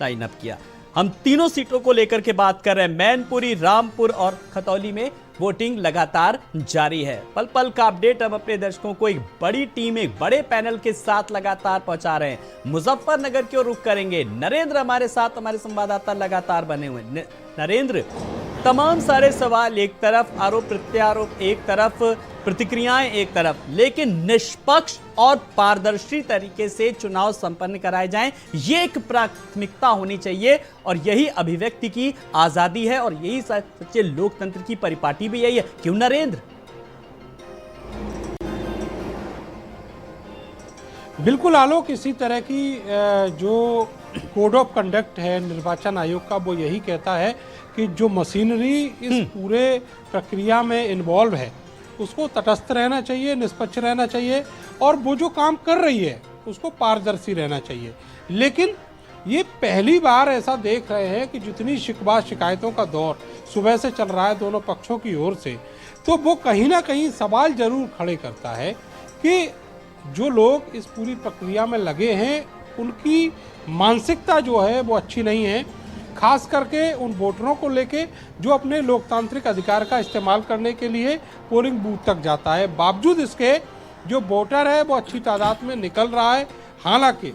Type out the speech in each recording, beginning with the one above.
Lineup किया। हम तीनों सीटों को लेकर के बात कर रहे हैं। मैनपुरी, रामपुर और खतौली में वोटिंग लगातार जारी है। पल पल का अपडेट हम अपने दर्शकों को एक बड़ी टीम, एक बड़े पैनल के साथ लगातार पहुंचा रहे हैं। मुजफ्फरनगर की ओर रुख करेंगे। नरेंद्र हमारे साथ, हमारे संवाददाता लगातार बने हुए। नरेंद्र, तमाम सारे सवाल एक तरफ, आरोप प्रत्यारोप एक तरफ, प्रतिक्रियाएं एक तरफ, लेकिन निष्पक्ष और पारदर्शी तरीके से चुनाव संपन्न कराए जाएं, ये एक प्राथमिकता होनी चाहिए और यही अभिव्यक्ति की आजादी है और यही सच्चे लोकतंत्र की परिपाटी भी यही है। क्यों नरेंद्र? बिल्कुल आलोक, इसी तरह की जो कोड ऑफ कंडक्ट है निर्वाचन आयोग का, वो यही कहता है कि जो मशीनरी इस पूरे प्रक्रिया में इन्वॉल्व है उसको तटस्थ रहना चाहिए, निष्पक्ष रहना चाहिए और वो जो काम कर रही है उसको पारदर्शी रहना चाहिए। लेकिन ये पहली बार ऐसा देख रहे हैं कि जितनी शिकवा शिकायतों का दौर सुबह से चल रहा है दोनों पक्षों की ओर से, तो वो कहीं ना कहीं सवाल जरूर खड़े करता है कि जो लोग इस पूरी प्रक्रिया में लगे हैं उनकी मानसिकता जो है वो अच्छी नहीं है, खास करके उन वोटरों को लेके जो अपने लोकतांत्रिक अधिकार का इस्तेमाल करने के लिए पोलिंग बूथ तक जाता है। बावजूद इसके जो वोटर है वो अच्छी तादाद में निकल रहा है। हालांकि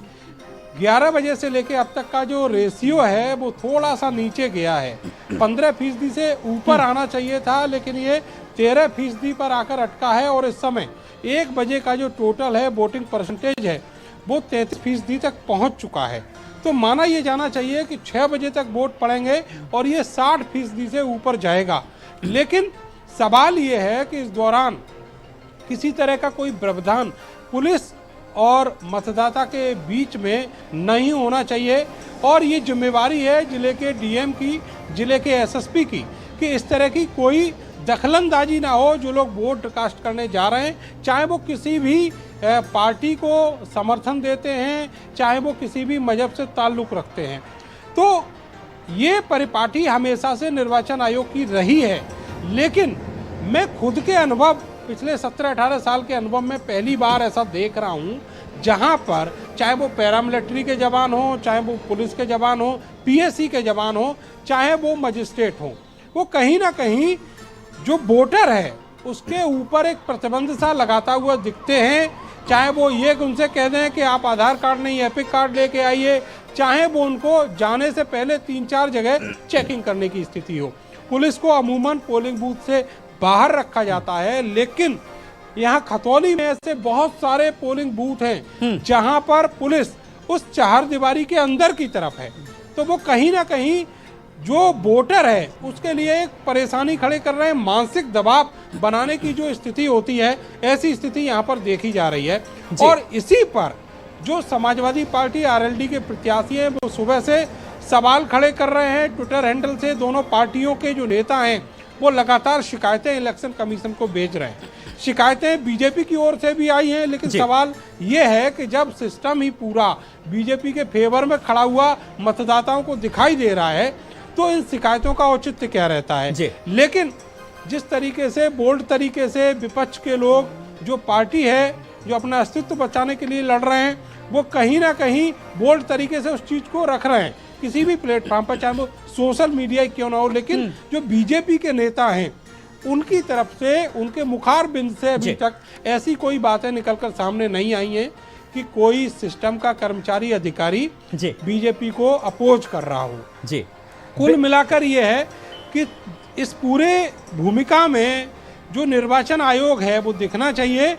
11 बजे से लेके अब तक का जो रेशियो है वो थोड़ा सा नीचे गया है। 15% से ऊपर आना चाहिए था, लेकिन ये 13% पर आकर अटका है और इस समय 1 बजे का जो टोटल है वोटिंग परसेंटेज है वो 33% तक पहुंच चुका है। तो माना ये जाना चाहिए कि 6 बजे तक वोट पड़ेंगे और ये 60% से ऊपर जाएगा। लेकिन सवाल ये है कि इस दौरान किसी तरह का कोई व्यवधान पुलिस और मतदाता के बीच में नहीं होना चाहिए और ये जिम्मेवारी है जिले के डीएम की, जिले के एसएसपी की, कि इस तरह की कोई दखलंदाजी ना हो। जो लोग वोट कास्ट करने जा रहे हैं, चाहे वो किसी भी पार्टी को समर्थन देते हैं, चाहे वो किसी भी मजहब से ताल्लुक़ रखते हैं, तो ये परिपाटी हमेशा से निर्वाचन आयोग की रही है। लेकिन मैं खुद के अनुभव, पिछले 17-18 साल के अनुभव में पहली बार ऐसा देख रहा हूँ जहाँ पर चाहे वो पैरामिलिट्री के जवान हो, चाहे वो पुलिस के जवान हो, पीएससी के जवान हो, चाहे वो मजिस्ट्रेट हो, वो कहीं ना कहीं जो वोटर है उसके ऊपर एक प्रतिबंध सा लगाता हुआ दिखते हैं। चाहे वो ये उनसे कह दें कि आप आधार कार्ड नहीं एपिक कार्ड लेके आइए, चाहे वो उनको जाने से पहले 3-4 जगह चेकिंग करने की स्थिति हो। पुलिस को अमूमन पोलिंग बूथ से बाहर रखा जाता है, लेकिन यहाँ खतौली में ऐसे बहुत सारे पोलिंग बूथ हैं जहाँ पर पुलिस उस चारदीवारी के अंदर की तरफ है। तो वो कहीं ना कहीं जो वोटर है उसके लिए एक परेशानी खड़े कर रहे हैं। मानसिक दबाव बनाने की जो स्थिति होती है, ऐसी स्थिति यहाँ पर देखी जा रही है। और इसी पर जो समाजवादी पार्टी आरएलडी के प्रत्याशी हैं वो सुबह से सवाल खड़े कर रहे हैं। ट्विटर हैंडल से दोनों पार्टियों के जो नेता हैं वो लगातार शिकायतें इलेक्शन कमीशन को भेज रहे हैं। शिकायतें बीजेपी की ओर से भी आई हैं, लेकिन सवाल ये है कि जब सिस्टम ही पूरा बीजेपी के फेवर में खड़ा हुआ मतदाताओं को दिखाई दे रहा है तो इन शिकायतों का औचित्य क्या रहता है। लेकिन जिस तरीके से बोल्ड तरीके से विपक्ष के लोग, जो पार्टी है जो अपना अस्तित्व बचाने के लिए लड़ रहे हैं, वो कहीं ना कहीं बोल्ड तरीके से उस चीज को रख रहे हैं किसी भी प्लेटफॉर्म पर, चाहे वो सोशल मीडिया क्यों ना हो। लेकिन जो बीजेपी के नेता हैं उनकी तरफ से, उनके मुखार बिंद से अभी तक ऐसी कोई बातें निकलकर सामने नहीं आई हैं कि कोई सिस्टम का कर्मचारी अधिकारी बीजेपी को अपोज कर रहा हो। कुल मिलाकर ये है कि इस पूरे भूमिका में जो निर्वाचन आयोग है वो देखना चाहिए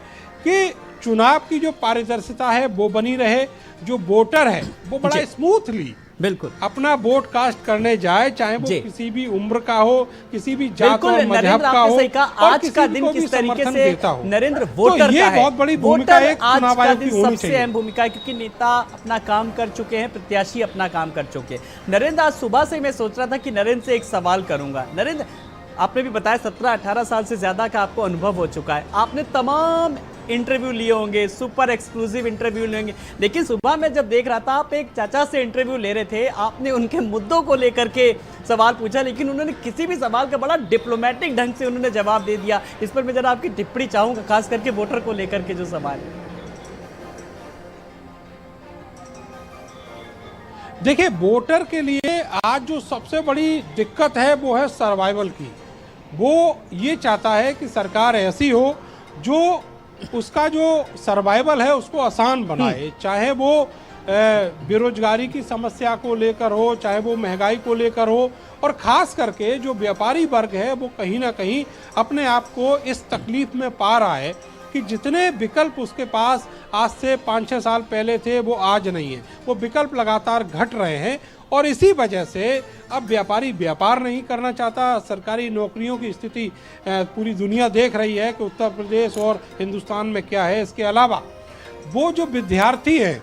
कि चुनाव की जो पारदर्शिता है वो बनी रहे, जो वोटर है वो बड़ा स्मूथली बिल्कुल अपना वोट कास्ट करने जाए, चाहे वो किसी भी उम्र का हो, किसी भी जात और मजहब का हो, आज का दिन किस तरीके से नरेंद्र वोटर ये बहुत बड़ी भूमिका एक चुनाव आयोग की होनी चाहिए। अहम भूमिका है क्योंकि नेता अपना काम कर चुके हैं, प्रत्याशी अपना काम कर चुके हैं। नरेंद्र, आज सुबह से मैं सोच रहा था कि नरेंद्र से एक सवाल करूंगा। नरेंद्र, आपने भी बताया 17-18 साल से ज्यादा का आपको अनुभव हो चुका है, आपने तमाम इंटरव्यू लिए होंगे, सुपर एक्सक्लूसिव इंटरव्यू लिए होंगे, लेकिन सुबह मैं जब देख रहा था आप एक चाचा से इंटरव्यू ले रहे थे, आपने उनके मुद्दों को लेकर के सवाल पूछा, लेकिन उन्होंने किसी भी सवाल का बड़ा डिप्लोमेटिक ढंग से उन्होंने जवाब दे दिया। इस पर मैं जरा आपकी टिप्पणी चाहूंगा, खास करके वोटर को लेकर के जो सवाल है। देखिए, वोटर के लिए आज जो सबसे बड़ी दिक्कत है वो है सर्वाइवल की। वो ये चाहता है कि सरकार ऐसी हो जो उसका जो सर्वाइवल है उसको आसान बनाए, चाहे वो बेरोजगारी की समस्या को लेकर हो, चाहे वो महंगाई को लेकर हो, और ख़ास करके जो व्यापारी वर्ग है वो कहीं ना कहीं अपने आप को इस तकलीफ में पा रहा है कि जितने विकल्प उसके पास आज से 5-6 साल पहले थे वो आज नहीं है। वो विकल्प लगातार घट रहे हैं और इसी वजह से अब व्यापारी व्यापार नहीं करना चाहता। सरकारी नौकरियों की स्थिति पूरी दुनिया देख रही है कि उत्तर प्रदेश और हिंदुस्तान में क्या है। इसके अलावा वो जो विद्यार्थी हैं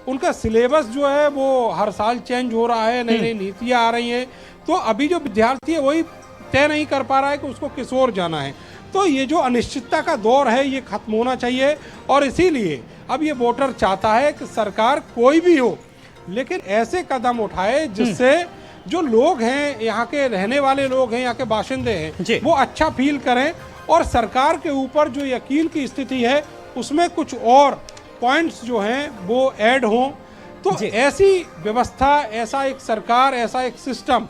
उनका सिलेबस जो है वो हर साल चेंज हो रहा है, नई नई नीतियाँ आ रही हैं, तो अभी जो विद्यार्थी है वही तय नहीं कर पा रहा है कि उसको किस ओर जाना है। तो ये जो अनिश्चितता का दौर है ये खत्म होना चाहिए और इसीलिए अब ये वोटर चाहता है कि सरकार कोई भी हो लेकिन ऐसे कदम उठाए जिससे जो लोग हैं, यहाँ के रहने वाले लोग हैं, यहाँ के बाशिंदे हैं, वो अच्छा फील करें और सरकार के ऊपर जो यकीन की स्थिति है उसमें कुछ और पॉइंट्स जो हैं वो ऐड हों। तो ऐसी व्यवस्था, ऐसा एक सरकार, ऐसा एक सिस्टम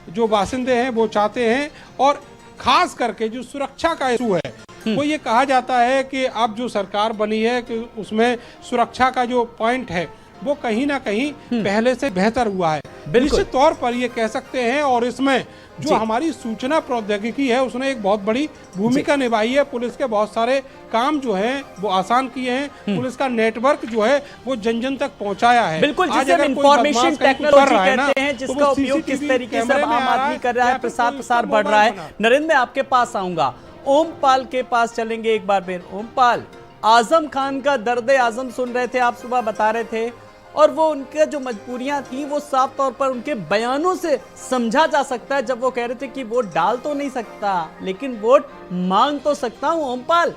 जो बाशिंदे हैं वो चाहते हैं। और खास करके जो सुरक्षा का इशू है वो ये कहा जाता है कि अब जो सरकार बनी है कि उसमें सुरक्षा का जो पॉइंट है वो कहीं ना कहीं पहले से बेहतर हुआ है, निश्चित तौर पर ये कह सकते हैं। और इसमें जो हमारी सूचना प्रौद्योगिकी है उसने एक बहुत बड़ी भूमिका निभाई है। पुलिस के बहुत सारे काम जो हैं वो आसान किए हैं, पुलिस का नेटवर्क जो है वो जन जन तक पहुंचाया है। बिल्कुल, जिसे हम इंफॉर्मेशन टेक्नोलॉजी कहते हैं, जिसका उपयोग किस तरीके से आम आदमी कर रहा है, प्रसार बढ़ रहा है। नरेंद्र, मैं आपके पास आऊंगा, ओमपाल के पास चलेंगे एक बार फिर। ओमपाल, आजम खान का दर्द आजम सुन रहे थे, आप सुबह बता रहे थे, और वो उनके जो मजबूरियां थी वो साफ तौर पर उनके बयानों से समझा जा सकता है, जब वो कह रहे थे कि वोट डाल तो नहीं सकता लेकिन वोट मांग तो सकता हूं। ओमपाल,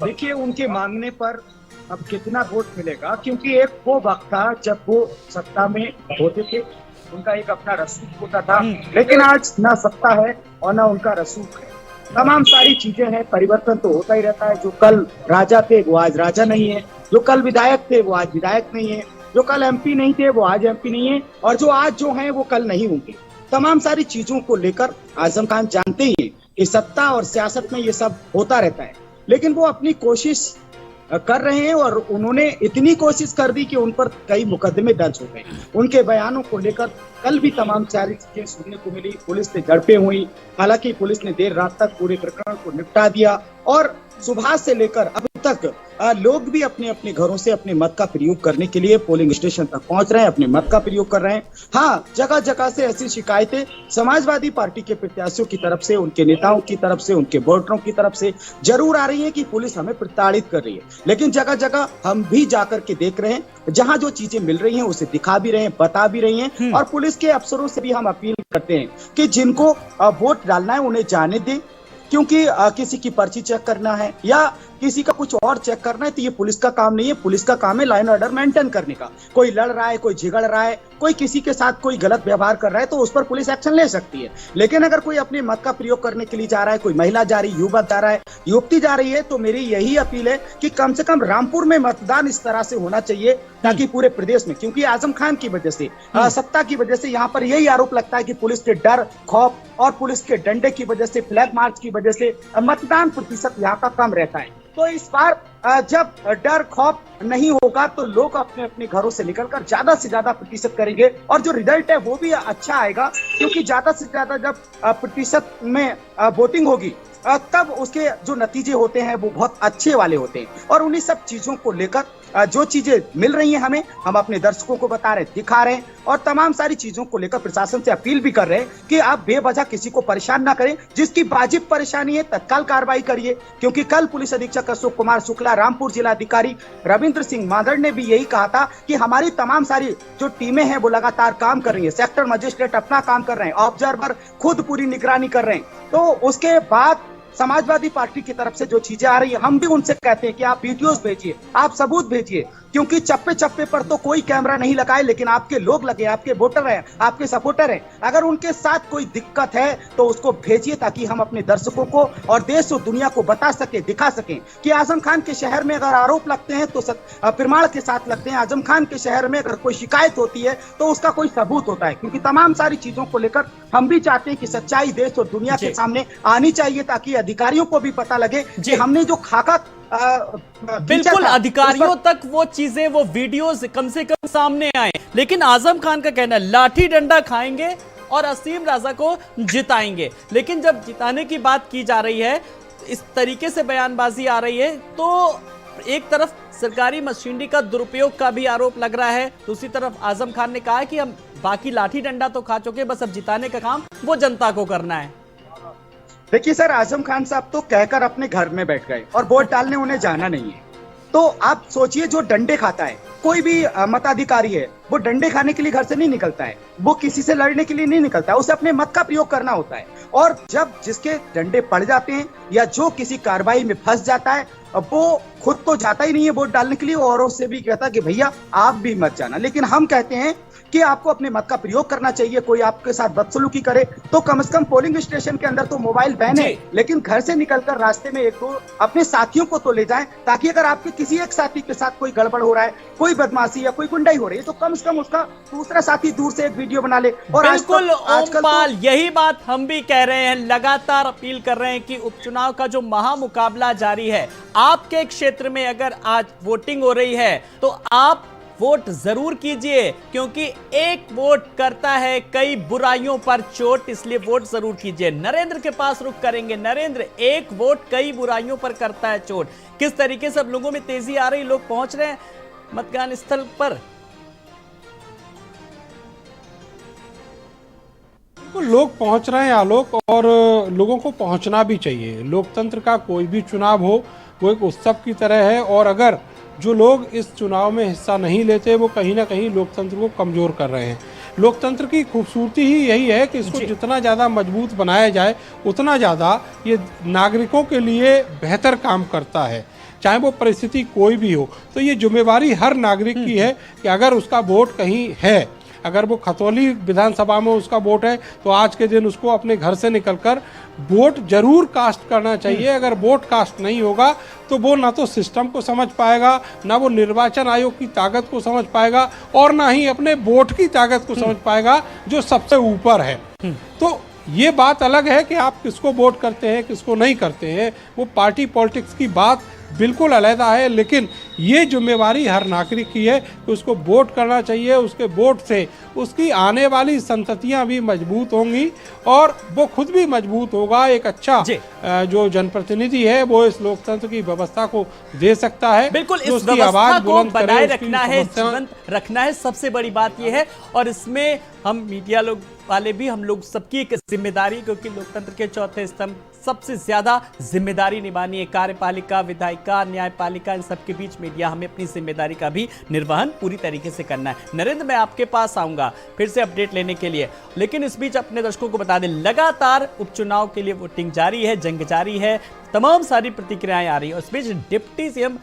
देखिए, उनके मांगने पर अब कितना वोट मिलेगा, क्योंकि एक वो वक्त था जब वो सत्ता में होते थे, उनका एक अपना रसूख होता था, लेकिन आज ना सत्ता है और ना उनका रसूख है। तमाम सारी चीजें हैं, परिवर्तन तो होता ही रहता है। जो कल राजा थे वो आज राजा नहीं है, जो कल विधायक थे वो आज विधायक नहीं है, जो कल एमपी नहीं थे वो आज एमपी नहीं है, और जो आज जो हैं वो कल नहीं होंगे। तमाम सारी चीजों को लेकर आजम खान जानते ही हैं कि सत्ता और सियासत में ये सब होता रहता है, लेकिन वो अपनी कोशिश कर रहे हैं और उन्होंने इतनी कोशिश कर दी कि उन पर कई मुकदमे दर्ज हो गए। उनके बयानों को लेकर कल भी तमाम सारी चीजें सुनने को मिली, पुलिस से झड़पें हुई, हालांकि पुलिस ने देर रात तक पूरे प्रकरण को निपटा दिया और सुबह से लेकर अब तक लोग भी अपने अपने घरों से अपने मत का प्रयोग करने के लिए पोलिंग स्टेशन तक पहुंच रहे हैं, अपने मत का प्रयोग कर रहे हैं। हाँ, जगह जगह से ऐसी शिकायतें समाजवादी पार्टी के प्रत्याशियों की तरफ से, उनके नेताओं की तरफ से, उनके वोटरों की तरफ से जरूर आ रही है कि पुलिस हमें प्रताड़ित कर रही है, लेकिन जगह जगह हम भी जाकर के देख रहे हैं, जहां जो चीजें मिल रही हैं उसे दिखा भी रहे हैं, बता भी रही हैं। और पुलिस के अफसरों से भी हम अपील करते हैं कि जिनको वोट डालना है उन्हें जाने दें, क्योंकि किसी की पर्ची चेक करना है या किसी का कुछ और चेक करना है तो ये पुलिस का काम नहीं है। पुलिस का काम है लाइन ऑर्डर मेंटेन करने का। कोई लड़ रहा है, कोई झगड़ रहा है, कोई किसी के साथ कोई गलत व्यवहार कर रहा है तो उस पर पुलिस एक्शन ले सकती है, लेकिन अगर कोई अपने मत का प्रयोग करने के लिए जा रहा है, कोई महिला जा रही, युवक जा रहा है, युवती जा रही है, तो मेरी यही अपील है कि कम से कम रामपुर में मतदान इस तरह से होना चाहिए ताकि पूरे प्रदेश में, क्योंकि आजम खान की वजह से, सत्ता की वजह से यहाँ पर यही आरोप लगता है कि पुलिस के डर, खौफ और पुलिस के डंडे की वजह से, फ्लैग मार्च की वजह से मतदान प्रतिशत यहाँ का कम रहता है। तो इस बार जब डर खौफ नहीं होगा तो लोग अपने अपने घरों से निकलकर ज्यादा से ज्यादा प्रतिशत करेंगे और जो रिजल्ट है वो भी अच्छा आएगा, क्योंकि ज्यादा से ज्यादा जब प्रतिशत में वोटिंग होगी तब उसके जो नतीजे होते हैं वो बहुत अच्छे वाले होते हैं। और उन्हीं सब चीजों को लेकर जो चीजें मिल रही हैं हमें, हम अपने दर्शकों को बता रहे हैं, दिखा रहे हैं और तमाम सारी चीजों को लेकर प्रशासन से अपील भी कर रहे हैं कि आप बेवजह किसी को परेशान ना करें। जिसकी वाजिब परेशानी है तत्काल कार्रवाई करिए, क्योंकि कल पुलिस अधीक्षक अशोक कुमार शुक्ला, रामपुर जिलाधिकारी रविंद्र सिंह मांदड़ ने भी यही कहा था कि हमारी तमाम सारी जो टीमें हैं वो लगातार काम कर रही है, सेक्टर मजिस्ट्रेट अपना काम कर रहे हैं, ऑब्जर्वर खुद पूरी निगरानी कर रहे हैं। तो उसके बाद समाजवादी पार्टी की तरफ से जो चीजें आ रही है, हम भी उनसे कहते हैं कि आप वीडियोस भेजिए, आप सबूत भेजिए, क्योंकि चप्पे चप्पे पर तो कोई कैमरा नहीं लगाए, लेकिन आपके लोग लगे, आपके वोटर हैं, आपके सपोर्टर हैं। अगर उनके साथ कोई दिक्कत है तो उसको भेजिए, ताकि हम अपने दर्शकों को और देश और दुनिया को बता सके, दिखा सकें कि आजम खान के शहर में अगर आरोप लगते हैं तो प्रमाण के साथ लगते हैं। आजम खान के शहर में अगर कोई शिकायत होती है तो उसका कोई सबूत होता है, क्योंकि तमाम सारी चीजों को लेकर हम भी चाहते हैं कि सच्चाई देश और दुनिया के सामने आनी चाहिए, ताकि अधिकारियों को भी पता लगे कि हमने जो खाका बिल्कुल अधिकारियों तक वो चीजें, वो वीडियोस कम से कम सामने आए। लेकिन आजम खान का कहना है लाठी डंडा खाएंगे और असीम राजा को जिताएंगे। लेकिन जब जिताने की बात की जा रही है, इस तरीके से बयानबाजी आ रही है, तो एक तरफ सरकारी मशीनरी का दुरुपयोग का भी आरोप लग रहा है, दूसरी तरफ आजम खान ने कहा है कि हम बाकी लाठी डंडा तो खा चुके, बस अब जिताने का काम वो जनता को करना है। देखिए सर, आजम खान साहब तो कहकर अपने घर में बैठ गए और वोट डालने उन्हें जाना नहीं है। तो आप सोचिए, जो डंडे खाता है, कोई भी मताधिकारी है, वो डंडे खाने के लिए घर से नहीं निकलता है, वो किसी से लड़ने के लिए नहीं निकलता है, उसे अपने मत का प्रयोग करना होता है। और जब जिसके डंडे पड़ जाते हैं या जो किसी कार्रवाई में फंस जाता है, वो खुद तो जाता ही नहीं है वोट डालने के लिए, औरों से भी कहता है कि भैया आप भी मत जाना। लेकिन हम कहते हैं कि आपको अपने मत का प्रयोग करना चाहिए। कोई आपके साथ बदसलूकी करे तो कम से कम पोलिंग स्टेशन के अंदर तो मोबाइल बैन है, लेकिन घर से निकलकर रास्ते में एक दो अपने साथियों को तो ले जाएं, ताकि अगर आपके किसी एक साथी के साथ कोई गड़बड़ हो रहा है, कोई बदमाशी या कोई गुंडाई हो रही है, तो कम से कम उसका दूसरा साथी दूर से एक वीडियो बना ले। और बिल्कुल ओमपाल, यही बात हम भी कह रहे हैं, लगातार अपील कर रहे हैं कि उपचुनाव का जो महामुकाबला जारी है, आपके क्षेत्र में अगर आज वोटिंग हो रही है तो आप वोट जरूर कीजिए, क्योंकि एक वोट करता है कई बुराइयों पर चोट, इसलिए वोट जरूर कीजिए। नरेंद्र के पास रुख करेंगे। नरेंद्र, एक वोट कई बुराइयों पर करता है चोट, किस तरीके से अब लोगों में तेजी आ रही, लोग पहुंच रहे हैं मतदान स्थल पर? लोग पहुंच रहे हैं आलोक, और लोगों को पहुंचना भी चाहिए। लोकतंत्र का कोई भी चुनाव हो वो एक उत्सव की तरह है, और अगर जो लोग इस चुनाव में हिस्सा नहीं लेते वो कहीं ना कहीं लोकतंत्र को कमज़ोर कर रहे हैं। लोकतंत्र की खूबसूरती ही यही है कि इसको जितना ज़्यादा मजबूत बनाया जाए उतना ज़्यादा ये नागरिकों के लिए बेहतर काम करता है, चाहे वो परिस्थिति कोई भी हो। तो ये जिम्मेवारी हर नागरिक की है कि अगर उसका वोट कहीं है, अगर वो खतौली विधानसभा में उसका वोट है, तो आज के दिन उसको अपने घर से निकलकर वोट जरूर कास्ट करना चाहिए। अगर वोट कास्ट नहीं होगा तो वो ना तो सिस्टम को समझ पाएगा, ना वो निर्वाचन आयोग की ताकत को समझ पाएगा, और ना ही अपने वोट की ताकत को समझ पाएगा जो सबसे ऊपर है। तो ये बात अलग है कि आप किसको वोट करते हैं, किसको नहीं करते हैं, वो पार्टी पॉलिटिक्स की बात बिल्कुल अलहदा है। लेकिन ये जिम्मेवारी हर नागरिक की है कि उसको वोट करना चाहिए। उसके वोट से उसकी आने वाली संततियां भी मजबूत होंगी और वो खुद भी मजबूत होगा। एक अच्छा जो जनप्रतिनिधि है वो इस लोकतंत्र की व्यवस्था को दे सकता है। बिल्कुल, इस व्यवस्था को बनाए रखना है, जीवंत रखना है, सबसे बड़ी बात यह है। और इसमें हम मीडिया लोग वाले भी, हम लोग सबकी एक जिम्मेदारी, क्योंकि लोकतंत्र के चौथे स्तंभ सबसे ज्यादा जिम्मेदारी निभानी है। कार्यपालिका, विधायिका, न्यायपालिका, इन सबके बीच मीडिया हमें अपनी जिम्मेदारी का भी निर्वहन पूरी तरीके से करना है। नरेंद्र, मैं आपके पास आऊंगा फिर से अपडेट लेने के लिए, लेकिन इस बीच अपने दर्शकों को बता दें, लगातार उपचुनाव के लिए वोटिंग जारी है, जंग जारी है, तमाम सारी प्रतिक्रियाएं आ रही है। उस बीच डिप्टी सीएम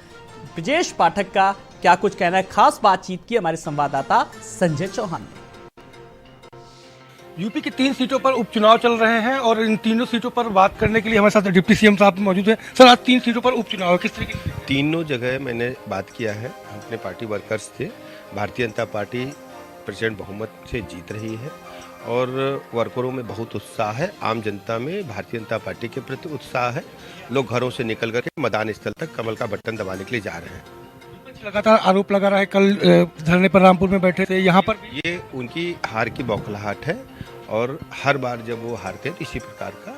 ब्रजेश पाठक का क्या कुछ कहना है, खास बातचीत की हमारे संवाददाता संजय चौहान ने। यूपी की 3 सीटों पर उपचुनाव चल रहे हैं और इन तीनों सीटों पर बात करने के लिए हमारे साथ डिप्टी सीएम साहब मौजूद हैं। सर, आज 3 सीटों पर उपचुनाव है, किस तरीके से? तीनों जगह मैंने बात किया है अपने पार्टी वर्कर्स से। भारतीय जनता पार्टी प्रचंड बहुमत से जीत रही है और वर्करों में बहुत उत्साह है। आम जनता में भारतीय जनता पार्टी के प्रति उत्साह है। लोग घरों से निकल करके मैदान स्थल तक कमल का बटन दबाने के लिए जा रहे हैं। लगातार आरोप लगा रहा है, कल धरने पर रामपुर में बैठे थे, यहाँ पर ये उनकी हार की बौखलाहट है और हर बार जब वो हारते हैं तो इसी प्रकार का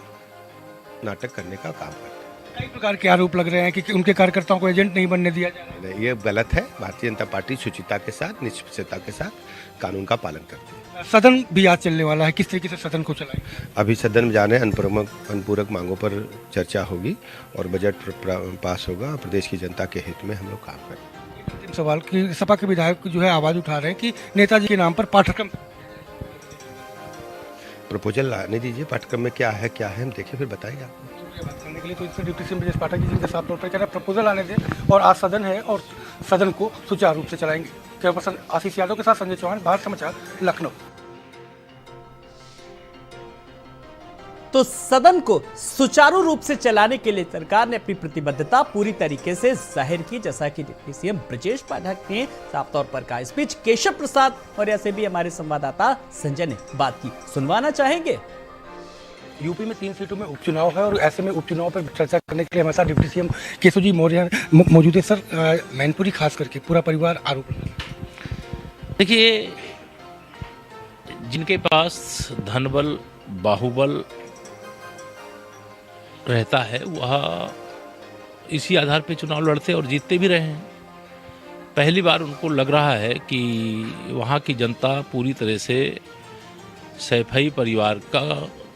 नाटक करने का काम करते हैं। कई प्रकार के आरोप लग रहे हैं कि उनके कार्यकर्ताओं को एजेंट नहीं बनने दिया जा रहा है। ये गलत है। भारतीय जनता पार्टी शुचिता के साथ, निष्पक्षता के साथ कानून का पालन करती है। सदन भी आज चलने वाला है, किस तरीके से सदन को चलाएं? अभी सदन में जाने अनुपूरक मांगों पर चर्चा होगी और बजट पास होगा। प्रदेश की जनता के हित में हम लोग काम करेंगे। सवाल की सपा के विधायक जो है आवाज उठा रहे हैं कि नेताजी के नाम पर पाठ्यक्रम, प्रपोजल लाने दीजिए। पाठ्यक्रम में क्या है हम देखें, फिर बताएगा बात करने के लिए। तो इससे डिप्टी सीएम ब्रजेश पाठक जी के साफ तौर पर कह रहे हैं प्रपोजल आने दें, और आज सदन है और सदन को सुचारू रूप से चलाएंगे। कैमरा पर्सन आशीष यादव के साथ संजय चौहान, भारत समाचार, लखनऊ। तो सदन को सुचारू रूप से चलाने के लिए सरकार ने अपनी प्रतिबद्धता पूरी तरीके से जाहिर की, जैसा कि डिप्टी सीएम ब्रजेश पाठक ने साफ तौर पर कहा। इस बीच केशव प्रसाद मौर्य से भी हमारे संवाददाता संजय ने बात की, सुनवाना चाहेंगे। यूपी में 3 सीटों में उपचुनाव है और ऐसे में उपचुनाव पर चर्चा करने के लिए हमारे साथ डिप्टी सीएम केशव जी मौर्य मौजूद है। सर, मैनपुरी खास करके पूरा परिवार आरोप। देखिए, जिनके पास धनबल बाहुबल रहता है वह इसी आधार पे चुनाव लड़ते और जीतते भी रहे हैं। पहली बार उनको लग रहा है कि वहाँ की जनता पूरी तरह से सैफई परिवार का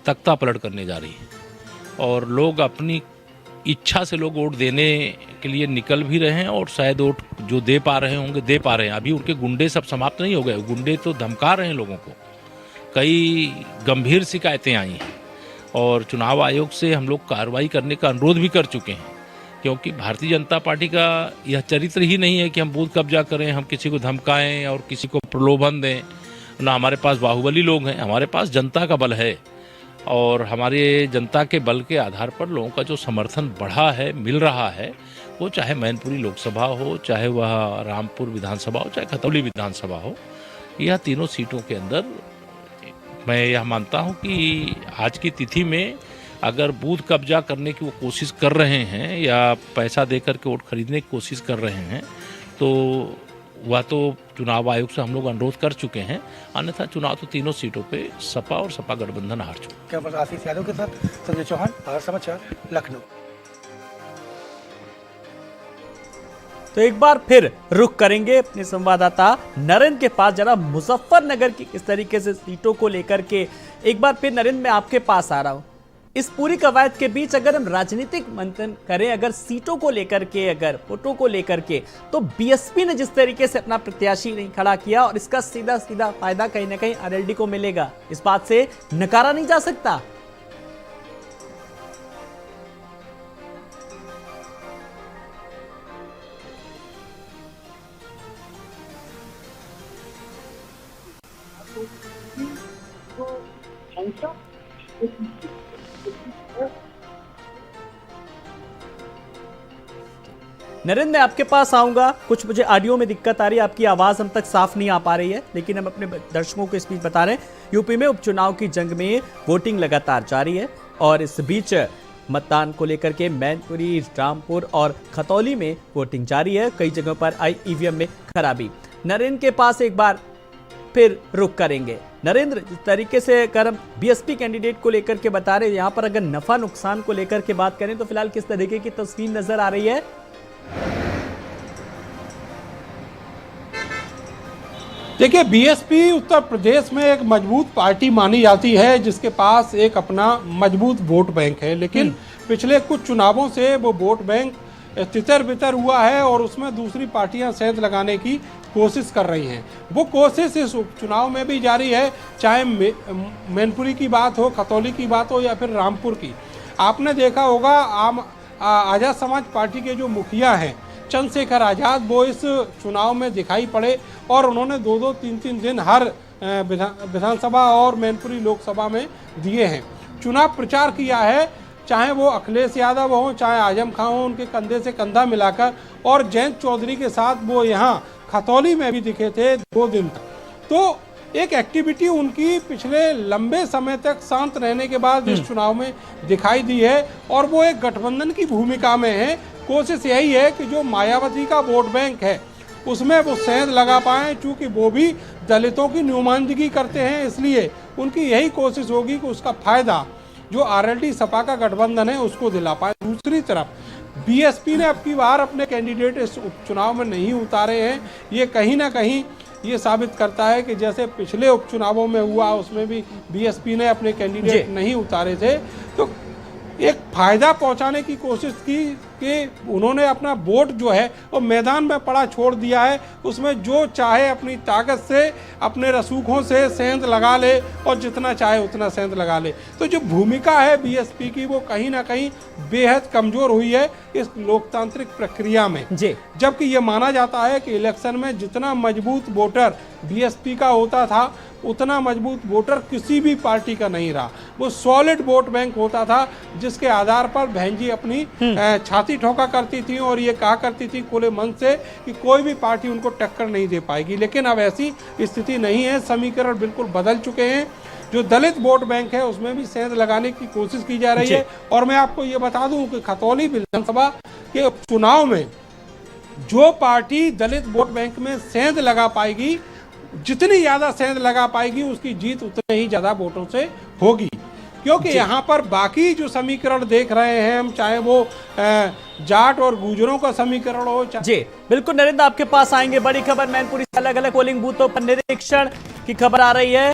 तख्ता पलट करने जा रही है और लोग अपनी इच्छा से लोग वोट देने के लिए निकल भी रहे हैं और शायद वोट जो दे पा रहे होंगे दे पा रहे हैं। अभी उनके गुंडे सब समाप्त नहीं हो गए, गुंडे तो धमका रहे हैं लोगों को। कई गंभीर शिकायतें आई हैं और चुनाव आयोग से हम लोग कार्रवाई करने का अनुरोध भी कर चुके हैं, क्योंकि भारतीय जनता पार्टी का यह चरित्र ही नहीं है कि हम बूथ कब्जा करें, हम किसी को धमकाएं और किसी को प्रलोभन दें। ना हमारे पास बाहुबली लोग हैं, हमारे पास जनता का बल है और हमारे जनता के बल के आधार पर लोगों का जो समर्थन बढ़ा है, मिल रहा है, वो चाहे मैनपुरी लोकसभा हो, चाहे वह रामपुर विधानसभा हो, चाहे खतौली विधानसभा हो, यह तीनों सीटों के अंदर मैं यह मानता हूं कि आज की तिथि में अगर बूथ कब्जा करने की वो कोशिश कर रहे हैं या पैसा देकर के वोट खरीदने की कोशिश कर रहे हैं तो वह तो चुनाव आयोग से हम लोग अनुरोध कर चुके हैं। अन्यथा चुनाव तो तीनों सीटों पे सपा और सपा गठबंधन हार चुके। कैमरा आशीष यादव के साथ संजय चौहान, भारत समाचार, लखनऊ। तो एक बार फिर रुख करेंगे अपने संवाददाता नरेंद्र के पास, जरा मुजफ्फरनगर की किस तरीके से सीटों को लेकर के। एक बार फिर नरेंद्र, मैं आपके पास आ रहा हूं। इस पूरी कवायद के बीच अगर हम राजनीतिक मंथन करें, अगर सीटों को लेकर के, अगर वोटों को लेकर के, तो बीएसपी ने जिस तरीके से अपना प्रत्याशी नहीं खड़ा किया और इसका सीधा सीधा फायदा कहीं ना कहीं आरएलडी को मिलेगा, इस बात से नकारा नहीं जा सकता। नरेंद्र, मैं आपके पास आऊंगा। कुछ मुझे ऑडियो में दिक्कत आ रही है, आपकी आवाज हम तक साफ नहीं आ पा रही है, लेकिन हम अपने दर्शकों को इस बीच बता रहे हैं यूपी में उपचुनाव की जंग में वोटिंग लगातार जारी है और इस बीच मतदान को लेकर के मैनपुरी, रामपुर और खतौली में वोटिंग जारी है। कई जगहों पर आई ईवीएम में खराबी। नरेंद्र के पास एक बार फिर रुक करेंगे। नरेंद्र, जिस तरीके से अगर हम बीएसपी कैंडिडेट को लेकर के बता रहे हैं, यहाँ पर अगर नफा नुकसान को लेकर के बात करें तो फिलहाल किस तरीके की तस्वीर नजर आ रही है? देखिए, बीएसपी उत्तर प्रदेश में एक मजबूत पार्टी मानी जाती है जिसके पास एक अपना मजबूत वोट बैंक है, लेकिन पिछले कुछ चुनावों से वो वोट बैंक तितर बितर हुआ है और उसमें दूसरी पार्टियां सेंध लगाने की कोशिश कर रही हैं। वो कोशिश इस उपचुनाव में भी जारी है, चाहे मैनपुरी की बात हो, खतौली की बात हो या फिर रामपुर की। आपने देखा होगा आज़ाद समाज पार्टी के जो मुखिया हैं चंद्रशेखर आज़ाद, वो इस चुनाव में दिखाई पड़े और उन्होंने 2-2, 3-3 दिन हर विधानसभा और मैनपुरी लोकसभा में दिए हैं। चुनाव प्रचार किया है, चाहे वो अखिलेश यादव हो, चाहे आजम खां हो, उनके कंधे से कंधा मिलाकर, और जयंत चौधरी के साथ वो यहाँ खतौली में भी दिखे थे 2 दिन तक। तो एक एक्टिविटी उनकी पिछले लंबे समय तक शांत रहने के बाद इस चुनाव में दिखाई दी है और वो एक गठबंधन की भूमिका में है। कोशिश यही है कि जो मायावती का वोट बैंक है उसमें वो सेंध लगा पाएँ, चूँकि वो भी दलितों की नुमाइंदगी करते हैं, इसलिए उनकी यही कोशिश होगी कि उसका फायदा जो आरएलडी सपा का गठबंधन है उसको दिला पाए। दूसरी तरफ बीएसपी ने अब की बार अपने कैंडिडेट इस उपचुनाव में नहीं उतारे हैं। ये कहीं ना कहीं ये साबित करता है कि जैसे पिछले उपचुनावों में हुआ उसमें भी बीएसपी ने अपने कैंडिडेट नहीं उतारे थे, तो एक फायदा पहुंचाने की कोशिश की कि उन्होंने अपना वोट जो है वो मैदान में पड़ा छोड़ दिया है, उसमें जो चाहे अपनी ताकत से अपने रसूखों से सेंध लगा ले और जितना चाहे उतना सेंध लगा ले। तो जो भूमिका है बीएसपी की वो कहीं ना कहीं बेहद कमजोर हुई है इस लोकतांत्रिक प्रक्रिया में। जी। जबकि ये माना जाता है कि इलेक्शन में जितना मजबूत वोटर बीएसपी का होता था उतना मजबूत वोटर किसी भी पार्टी का नहीं रहा। वो सॉलिड वोट बैंक होता था जिसके आधार पर बहन जी अपनी छाती ठोका करती थी और ये कहा करती थी खुले मन से कि कोई भी पार्टी उनको टक्कर नहीं दे पाएगी। लेकिन अब ऐसी स्थिति नहीं है, समीकरण बिल्कुल बदल चुके हैं। जो दलित वोट बैंक है उसमें भी सेंध लगाने की कोशिश की जा रही है। और मैं आपको ये बता दूं कि खतौली विधानसभा के चुनाव में जो पार्टी दलित वोट बैंक में सेंध लगा पाएगी, जितनी ज्यादा सेंध लगा पाएगी उसकी जीत उतने ही ज्यादा वोटों से होगी। क्योंकि यहाँ पर बाकी जो समीकरण देख रहे हैं हम, चाहे वो जाट और गुजरों का समीकरण हो, जी बिल्कुल नरेंद्र, आपके पास आएंगे। बड़ी खबर मैनपुरी से अलग अलग पोलिंग बूथों पर निरीक्षण की खबर आ रही है।